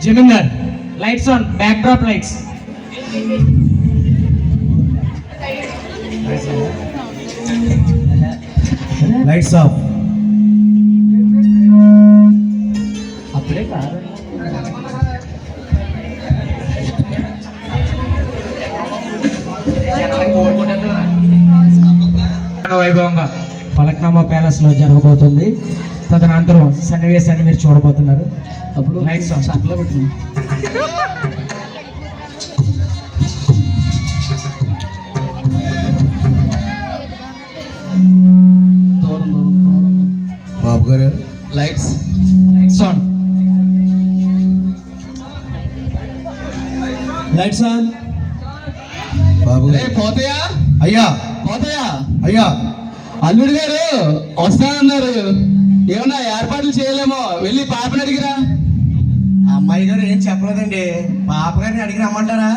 Zamindar lights on, back drop lights. Lights off. అప్పుడే కాదు వైభవంగా ఫలక్నామా ప్యాలెస్ లో జరగబోతుంది. తదనంతరం సన్నివేశాన్ని మీరు చూడబోతున్నారు. అప్పుడు లైట్స్ ఆన్. బాబు గారు lights on. Lights on. Babu గారు పోతయా అయ్యా పోతయా అయ్యా అల్లుడు గారు వస్తానన్నారు. ఏమన్నా ఏర్పాట్లు చేయలేమో, వెళ్ళి పాపని అడిగిరా. అమ్మాయి గారు ఏం చెప్పలేదండి. పాప గారిని అడిగి రమ్మంటారా?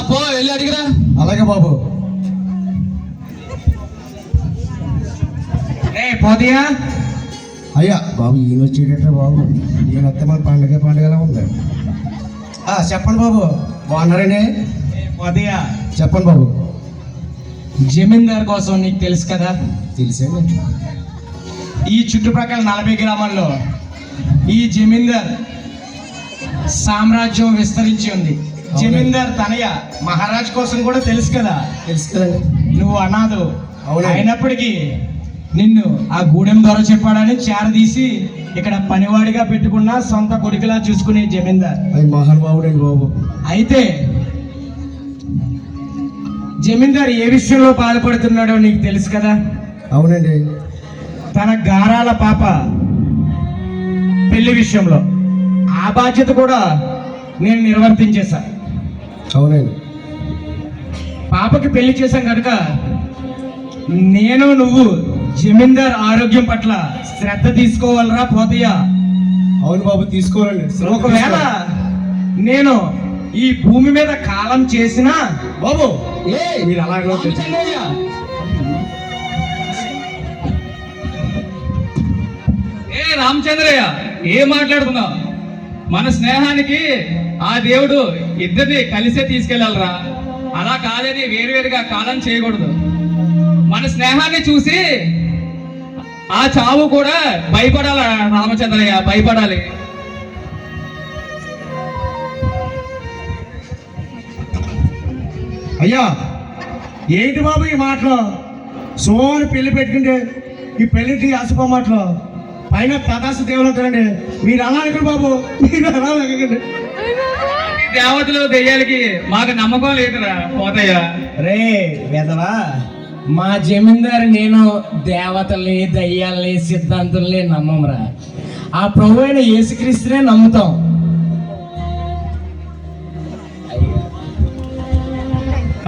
పో వెళ్ళి అడిగిరా. అలాగే బాబు. పోతయా అయ్యా బాబు ఈయన వచ్చేటట్టు బాబు. ఈయన వస్తే మన పండగలా ఉంది. చెప్పండి బాబు. బాగున్నారండి? పోతయా చెప్పండి బాబు. జమీందార్ కోసం నీకు తెలుసు కదా, తెలిసండి. ఈ చుట్టుప్రక్కల 40 గ్రామాల్లో ఈ జమీందార్ సామ్రాజ్యం విస్తరించి ఉంది. జమీందార్ తనయ మహారాజ్ కోసం కూడా తెలుసు కదా. తెలుసు కదండి. నువ్వు అనాథు అవునండి. అయినప్పటికీ నిన్ను ఆ గూడెం ద్వారా చెప్పాడని చేరదీసి ఇక్కడ పనివాడిగా పెట్టుకున్న సొంత కొడుకులా చూసుకునే జమీందార్. అది మహానుభావుడండి బాబు. అయితే జమీందార్ ఏ విషయంలో బాధపడుతున్నాడో నీకు తెలుసు కదా. అవునండి. తన గారాల పాప పెళ్లి విషయంలో ఆ బాధ్యత కూడా నేను నిర్వర్తించేశా. అవునండి. పాపకి పెళ్లి చేశాం కనుక నువ్వు జమీందార్ ఆరోగ్యం పట్ల శ్రద్ధ తీసుకోవాలరా పోతయ్యా. అవును బాబు, తీసుకోవాలండి. ఒకవేళ నేను ఈ భూమి మీద కాలం చేసినా బాబు మీరు అలాగే రామచంద్రయ్య, ఏం మాట్లాడుతున్నావు? మన స్నేహానికి ఆ దేవుడు ఇద్దరిని కలిసే తీసుకెళ్ళాలరా. అలా కాదని వేరువేరుగా కాలం చేయకూడదు. మన స్నేహాన్ని చూసి ఆ చావు కూడా భయపడాల రామచంద్రయ్య, భయపడాలి. అయ్యా ఏంటి బాబు ఈ మాటలు? సోని పెళ్లి పెట్టుకుంటే ఈ పెళ్లికి అశుభ మాటలు పైన తదాసు దేవులు ఉంటారండి. మీరు అలా అనకండి బాబు, మీరు అలా అనకండి. దేవతలు దెయ్యాలకి మాకు నమ్మకం లేదురా పోతయ్యా. రే వెదవా, మా జమీందారు నేను దేవతల్ని దయ్యాల్ని సిద్ధాంతుల్ని నమ్మమురా. ఆ ప్రభు అయిన యేసుక్రీస్తునే నమ్ముతాం.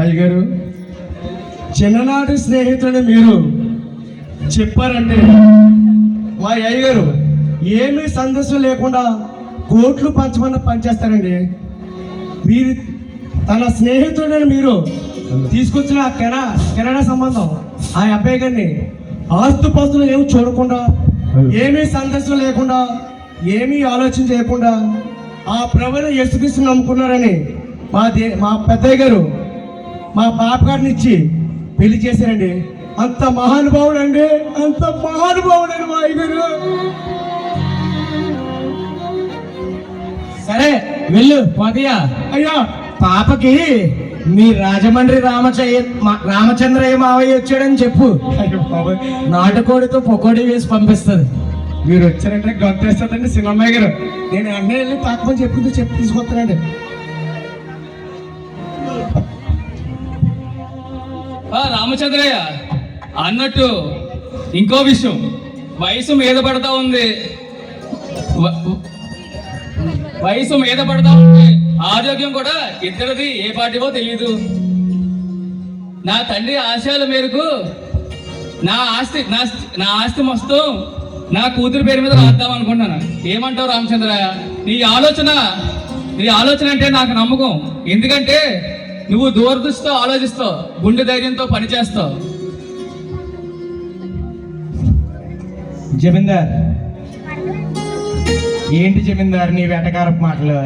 అయ్యగారు, చిన్ననాటి స్నేహితుడిని మీరు చెప్పారంటే మా అయ్యగారు ఏమీ సందేశం లేకుండా కోట్లు పంచమని పనిచేస్తారండి. మీరు తన స్నేహితుడిని మీరు తీసుకొచ్చిన కెనడా సంబంధం ఆ అబ్బాయి గారిని ఆస్తుపాస్తులు ఏమి చూడకుండా, ఏమీ సందేశం లేకుండా, ఏమీ ఆలోచన చేయకుండా ఆ ప్రభుని యేసుక్రీస్తుని నమ్ముకున్నారని మా పెద్దయ్య గారు మా పాప గారిని ఇచ్చి పెళ్లి చేశారండి. అంత మహానుభావుడు అండి, అంత మహానుభావుడు అండి మా అయ్యగారు. సరే వెళ్ళు పోతయ్యా. అయ్యా పాపకి మీ రాజమండ్రి రామచంద్రయ్య మావయ్య వచ్చాడని చెప్పు. నాటుకోడితో పకోడీ వేసి పంపిస్తుంది. మీరు వచ్చారంటే గొంతేస్తుందండి సింగమ్మయ్య గారు. నేను అన్నీ వెళ్ళి తాకమని చెప్పింది చెప్పి తీసుకొస్తానండి. రామచంద్రయ్య అన్నట్టు ఇంకో విషయం, వయసు మీద పడతా ఉంది. వయసు మీద పడతా ఉంది, ఆరోగ్యం కూడా ఇద్దరిది ఏ పాటివో తెలీదు. నా తండ్రి ఆశయాల మేరకు నా ఆస్తి మొత్తం నా కూతురు పేరు మీద రాద్దాం అనుకుంటున్నాను. ఏమంటావు రామచంద్రయ్య? నీ ఆలోచన అంటే నాకు నమ్మకం. ఎందుకంటే నువ్వు దూరదృష్టితో ఆలోచిస్తావు, గుండె ధైర్యంతో పనిచేస్తావు. జమీందార్ ఏంటి జమీందారు నీ వెటకారపు మాటలు?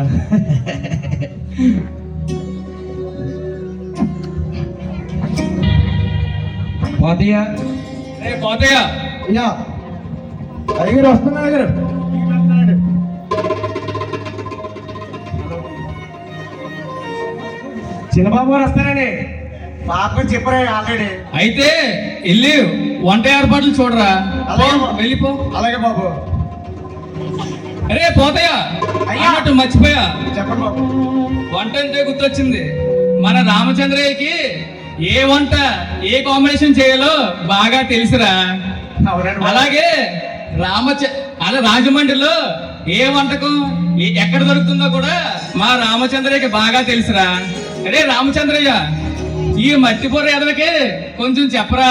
పోతయ్యా రే పోతయ్య, అయ్యా అయ్యగారు వస్తున్నా అయ్యగారు. చిన్నబాబు గారు వస్తారండి. పాప చెప్పరా ఆల్రెడీ. అయితే వెళ్ళి వంట ఏర్పాట్లు చూడరా. అలాగే బాబు. వెళ్ళిపో. అలాగే బాబు. అరే పోతయ్య, అయ్యా. అన్నట్టు మర్చిపోయా, చెప్పండి బాబు. వంట అంటే గుర్తొచ్చింది. మన రామచంద్రయ్యకి ఏ వంట ఏ కాంబినేషన్ చేయాలో బాగా తెలుసురా. అవునండి బాబు. అలాగే అలా రాజమండ్రిలో ఏ వంటకం ఎక్కడ దొరుకుతుందో కూడా మా రామచంద్రయ్యకి బాగా తెలుసురా. అరే రామచంద్రయ్య, ఈ మట్టిపూర ఎదలకి కొంచెం చెప్పరా.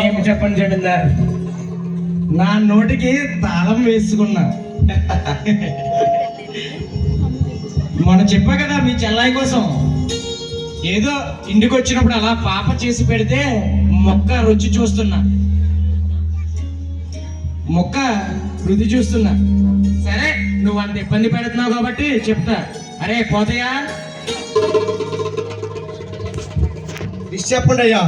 ఏమి చెప్పండి జమీందార్, నా నోటికి తాళం వేసుకున్నా. మొన్న చెప్పా కదా మీ చెల్లాయి కోసం ఏదో ఇంటికి వచ్చినప్పుడు అలా పాప చేసి పెడితే మొక్క రుచి చూస్తున్నా, మొక్క రుచి చూస్తున్నా. సరే నువ్వు అంత ఇబ్బంది పెడుతున్నావు కాబట్టి చెప్తా. అరే పోతయ్యా, చెప్పండి అయ్యా.